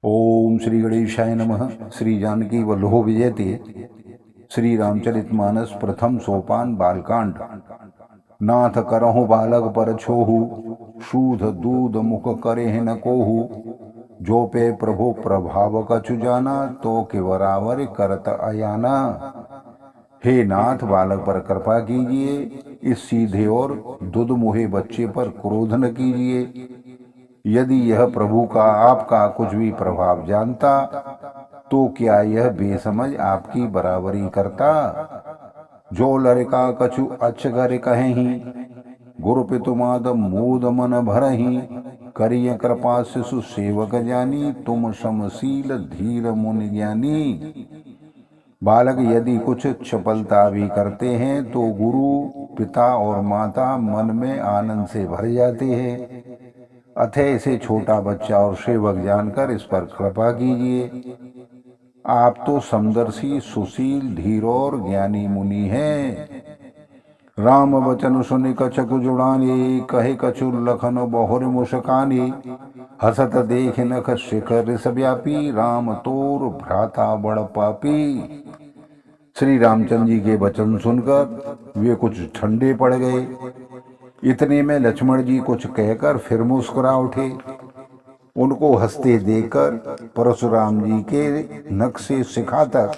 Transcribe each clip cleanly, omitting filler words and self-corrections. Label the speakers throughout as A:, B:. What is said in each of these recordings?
A: ओम श्री गणेशाय नमः। श्री जानकी वल्लभो विजयते। श्री रामचरितमानस प्रथम सोपान बालकांड। नाथ करहु बालक पर छोहु, शूध दूध मुख करे न कोहु। जो पे प्रभु प्रभाव कछु जाना, तो के वरावर करत अयाना। हे नाथ, बालक पर कृपा कीजिए, इस सीधे और दुध मुहे बच्चे पर क्रोध न कीजिए। यदि यह प्रभु का आपका कुछ भी प्रभाव जानता, तो क्या यह बेसमझ आपकी बराबरी करता। जो लड़का कछु अचगर कहेही, गुरु पितुमाद मोद मन भरही। करिय कृपा शिशु सेवक जानी, तुम समशील धीर मुनि ज्ञानी। बालक यदि कुछ चपलता भी करते हैं, तो गुरु पिता और माता मन में आनंद से भर जाते हैं। अतः इसे छोटा बच्चा और सेवक जानकर इस पर कृपा कीजिए। आप तो समदर्शी, सुशील, धीर और ज्ञानी मुनि हैं। राम वचन सुनि कछुक जुड़ाने, कहे कछु लखन बहुर मुस्काने। हसत देख नख शिखर रिस व्यापी, राम तोर भ्राता बड़ पापी। श्री रामचंद्र जी के वचन सुनकर वे कुछ ठंडे पड़ गए। इतने में लक्ष्मण जी कुछ कहकर फिर मुस्कुरा उठे। उनको हंसते देखकर परशुराम जी के नख से शिखा तक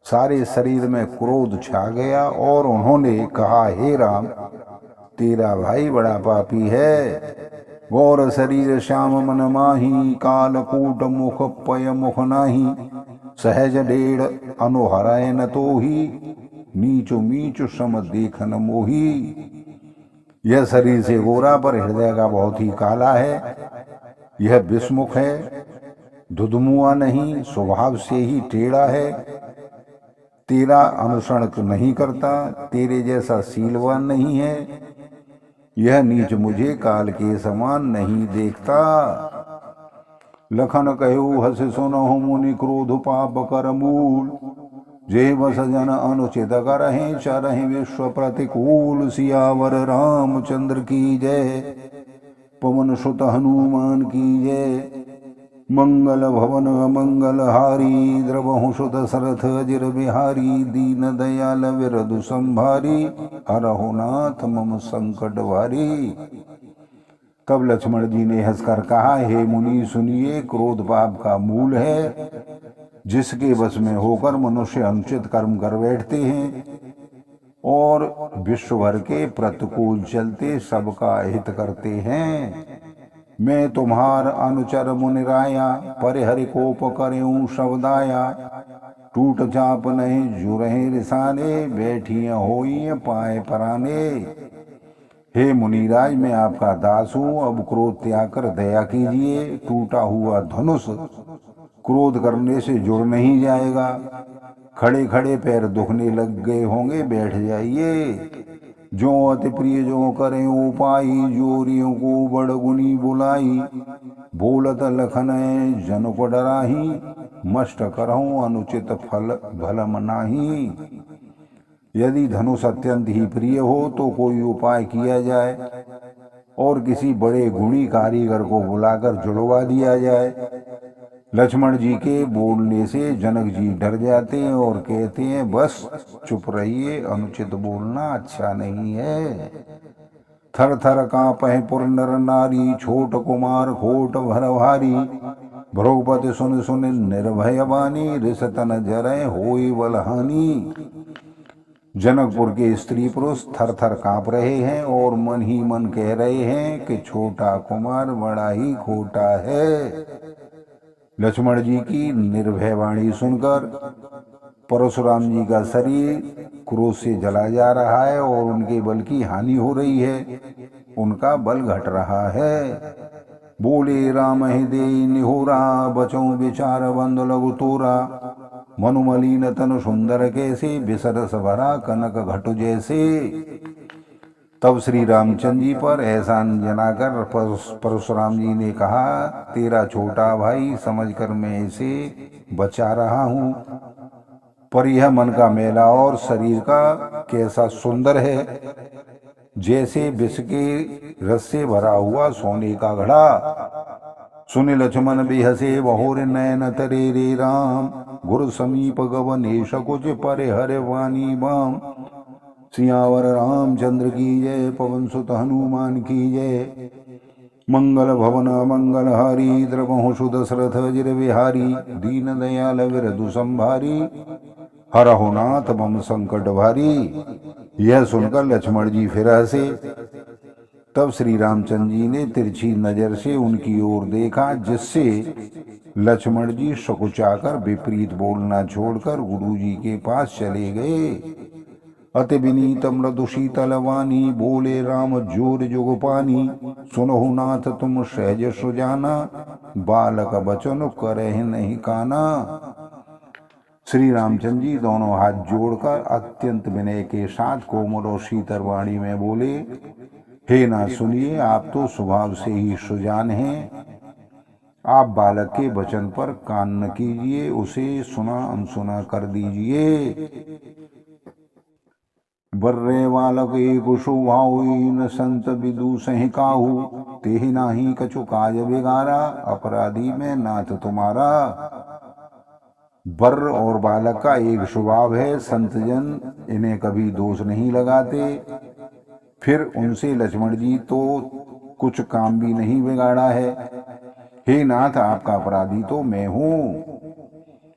A: सारे शरीर में क्रोध छा गया और उन्होंने कहा, हे राम, तेरा भाई बड़ा पापी है। गौर शरीर श्याम मन माही, कालकूट मुख पय मुख नाही। सहज डेढ़ अनुहराय न तो ही, नीचु मीचु सम देखन मोही। यह शरीर से गोरा पर हृदय का बहुत ही काला है। यह विषमुख है, दुधमुआ नहीं, स्वभाव से ही टेढ़ा है। तेरा अनुसरण नहीं करता, तेरे जैसा शीलवान नहीं है। यह नीच मुझे काल के समान नहीं देखता। लखन कहु हस सुनहु मुनि, क्रोध पाप कर मूल। जे बस जन अनुचित करहि, चरहि विश्व प्रतिकूल। सियावर रामचंद्र की जय, पवन सुत हनुमान की जय। मंगल भवन अमंगल हारी, द्रवहु सुत सरथ अजिर बिहारी। दीन दयाल विरधु संभारी, हरहु नाथ मम संकट भारी। तब लक्ष्मण जी ने हंसकर कहा, हे मुनि सुनिए, क्रोध पाप का मूल है, जिसके वश में होकर मनुष्य अनुचित कर्म कर बैठते हैं और विश्व भर के प्रतिकूल चलते सबका हित करते हैं। मैं तुम्हार अनुचर मुनिराया, परिहरि कोप करेऊं शब्दाया। टूट चाप नहीं जुरहे रिसाने, बैठिया होई पाए पराने। हे मुनिराज, मैं आपका दास हूँ, अब क्रोध त्याग कर दया कीजिए। टूटा हुआ धनुष क्रोध करने से जुड़ नहीं जाएगा। खड़े खड़े पैर दुखने लग गए होंगे, बैठ जाइए। जो अति प्रिय जो करें उपाई, जोरियों को बड़ गुनी बुलाई। बोलत लखन जन को डराही, मष्ट करहूं अनुचित फल भल मनाही। यदि धनुष अत्यंत ही प्रिय हो, तो कोई उपाय किया जाए और किसी बड़े गुणी कारीगर को बुलाकर जुड़वा दिया जाए। लक्ष्मण जी के बोलने से जनक जी डर जाते हैं और कहते हैं, बस चुप रहिए, अनुचित बोलना अच्छा नहीं है। थर थर कांपहि पुर नर नारी, छोट कुमार खोट भर भारी। भ्रुपति सुन सुन निर्भय बानी, रिसतन जरय होई बलहानी। जनकपुर के स्त्री पुरुष थर थर कांप रहे हैं और मन ही मन कह रहे हैं कि छोटा कुमार बड़ा ही खोटा है। लक्ष्मण जी की निर्भय वाणी सुनकर परशुराम जी का शरीर क्रोध से जला जा रहा है और उनके बल की हानि हो रही है, उनका बल घट रहा है। बोले राम हृदय निहोरा, बचो विचार बंद लघु तोरा। मनुमलिन तनु सुंदर कैसे, बिसरस भरा कनक घटु जैसे। तब श्री रामचंद्र जी पर एहसान जनाकर परशुराम जी ने कहा, तेरा छोटा भाई समझकर मैं इसे बचा रहा हूँ, पर यह मन का मेला और शरीर का कैसा सुंदर है, जैसे विष के रस से भरा हुआ सोने का घड़ा। सुनि लक्ष्मण बिहसे बहुर नयन तरे रे राम। गुरु समीप गवने सकुच परे हरे वाणी बाम। सियावर रामचंद्र की जय, पवन सुत हनुमान की जय। मंगल भवन मंगल हारी, द्रवहु सुदशरथ अजिर बिहारी। दीन दयाल विरधु संभारी, हरहु नाथ मम संकट भारी। यह सुनकर लक्ष्मण जी फिर हंसे। तब श्री रामचंद्र जी ने तिरछी नजर से उनकी ओर देखा, जिससे लक्ष्मण जी सकुचाकर विपरीत बोलना छोड़कर गुरु जी के पास चले गए। अति विनीत मृदु शीतल वाणी, बोले राम जोर जुग पानी। सुनहु नाथ तुम सहज सुजाना, बालक बचन करहि नहीं काना। श्री रामचंद्र जी दोनों हाथ जोड़कर अत्यंत विनय के साथ कोमल और शीतल वाणी में बोले, हे नाथ सुनिए, आप तो स्वभाव से ही सुजान हैं। आप बालक के वचन पर कान न कीजिए, उसे सुना अनसुना कर दीजिए। बर्रे बालक एक शोभाई, न संत विदु सहि काहू। तेहि नाही कछु काज बिगारा, अपराधी में नाथ तुम्हारा। बर और बालक का एक स्वभाव है, संतजन इन्हें कभी दोष नहीं लगाते। फिर उनसे लक्ष्मण जी तो कुछ काम भी नहीं बिगाड़ा है। हे नाथ, आपका अपराधी तो मैं हूँ।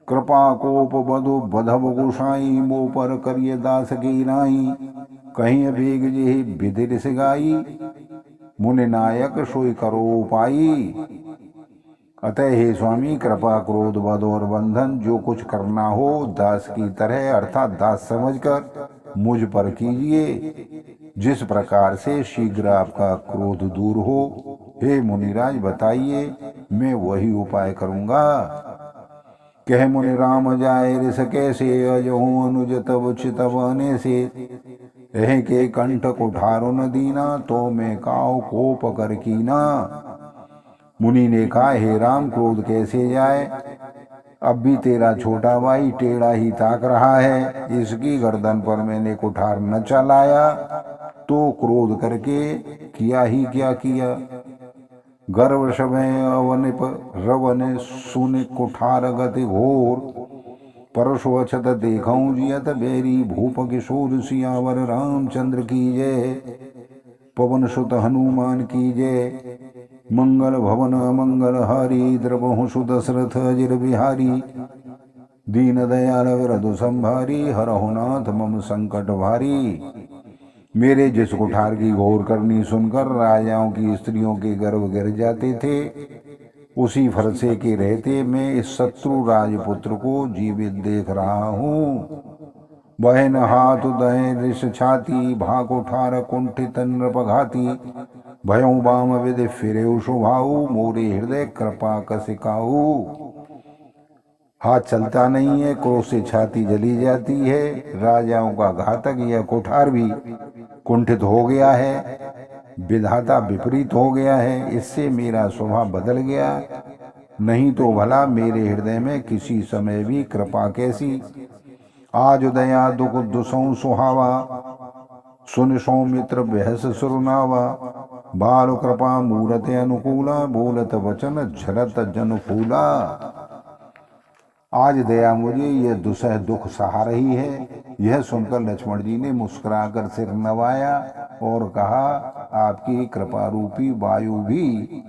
A: कृपा कोप बधु बधव गोसाई, मो पर करिय दास की नाई। कहीं बेग जे विधिर सिगाई, मुनि नायक सोई करो उपाई। अतः हे स्वामी, कृपा क्रोध बध और बंधन जो कुछ करना हो दास की तरह अर्थात दास समझकर मुझ पर कीजिए, जिस प्रकार से शीघ्र आपका क्रोध दूर हो। हे मुनिराज बताइए, मैं वही उपाय करूंगा। कह मुनि राम जाय ऋष कैसे, अजहू अनुज तब चितव अनेसे। एह के कंठ कुठारो न दीना, तो मैं काऊ कोप कर कीना। मुनि ने कहा, हे राम, क्रोध कैसे जाए? अब भी तेरा छोटा भाई टेढ़ा ही ताक रहा है। इसकी गर्दन पर मैंने कुठार न चलाया तो क्रोध करके किया ही क्या किया। गर्व समय अवनिप रवन सुन कुठार गति घोर। परशु अछत देखऊं जियत बेरी, भूप किशोर सियावर रामचंद्र की जय। पवन सुत हनुमान की जय। मंगल भवन मंगल हारी, द्रवहु सुदशरथ अजिर बिहारी। दीन दयाल विरधु संभारी, हरहु नाथ मम संकट भारी। मेरे जिस कुठार की घोर करनी सुनकर राजाओं की स्त्रियों के गर्भ गिर जाते थे, उसी फरसे के रहते मैं इस शत्रु राजपुत्र को जीवित देख रहा हूँ। बहन हाथ दहे ऋष छाती, भा कुठार कुंठित नृपघाती। भयों बाम विधि फिरे शुभाऊ, मोरे हृदय कृपा कसिकाऊ। हाथ चलता नहीं है, क्रोध से छाती जली जाती है। राजाओं का घातक यह कुठार भी कुंठित हो गया है, विधाता विपरीत हो गया है। इससे मेरा स्वभाव बदल गया, नहीं तो भला मेरे हृदय में किसी समय भी कृपा कैसी। आज दया दुख दुसौ सुहावा, सुन सौमित्र बहस सुरनावा। बाल कृपा मूरत अनुकूला, बोलत वचन झरत जन फूला। आज दया मुझे यह दुसह दुख सहा रही है। यह सुनकर लक्ष्मण जी ने मुस्कुराकर सिर नवाया और कहा, आपकी कृपा रूपी वायु भी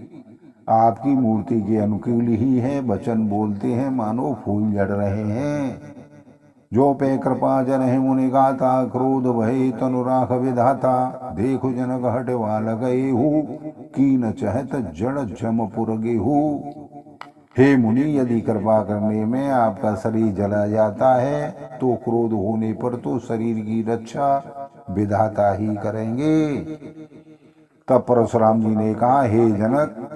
A: आपकी मूर्ति के अनुकूल ही है। वचन बोलते हैं मानो फूल झड़ रहे हैं। जो पे कृपा जन है मुनि गाता, क्रोध भय तनु राख विधाता। देखो जनक हट वाल गए हूँ, कीन चहत जड़ जमपुर गेहू। हे मुनि, यदि कृपा करने में आपका शरीर जला जाता है तो क्रोध होने पर तो शरीर की रक्षा विधाता ही करेंगे। तब परशुराम जी ने कहा, हे जनक,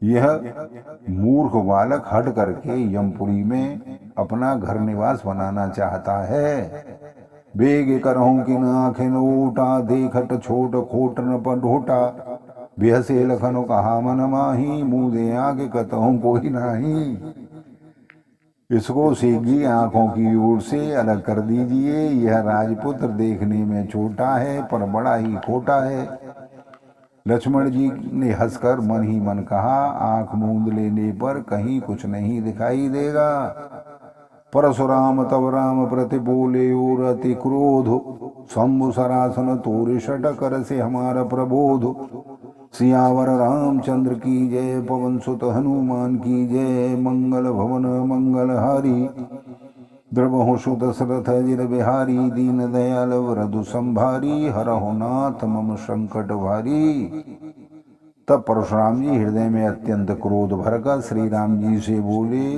A: यह मूर्ख बालक हट करके यमपुरी में अपना घर निवास बनाना चाहता है। बेग करहूं कि नाखिन ओटा, देखट छोट खोट न पर ढोटा। बेहसे लखन कहा मन माही, मुँह दे आगे कतहूं कोई नाही। इसको सीधी आंखों की ओर से अलग कर दीजिए। यह राजपुत्र देखने में छोटा है पर बड़ा ही खोटा है। लक्ष्मण जी ने हंसकर मन ही मन कहा, आंख मूंद लेने पर कहीं कुछ नहीं दिखाई देगा। परशुराम तब राम प्रति बोले और अति क्रोध, शंभु सरासन तोरे शट कर से हमारा प्रबोध। सियावर रामचंद्र की जय, पवन सुत हनुमान की जय। मंगल भवन मंगल हारी, द्रवहु सुत दशरथ जिर बिहारी। दीन दयाल वरदु संभारी, हरहु नाथ मम संकट भारी। तब परशुराम जी हृदय में अत्यंत क्रोध भरकर श्री राम जी से बोले,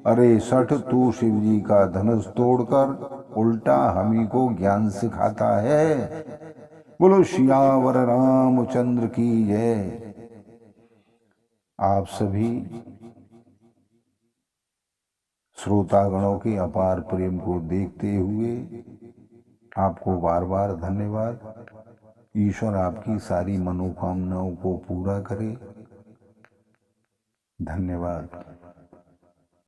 A: अरे सठ, तू शिव जी का धनुष तोड़कर उल्टा हमी को ज्ञान सिखाता है। बोलो सियावर रामचंद्र की जय। आप सभी श्रोतागणों के अपार प्रेम को देखते हुए आपको बार बार धन्यवाद। ईश्वर आपकी सारी मनोकामनाओं को पूरा करे। धन्यवाद।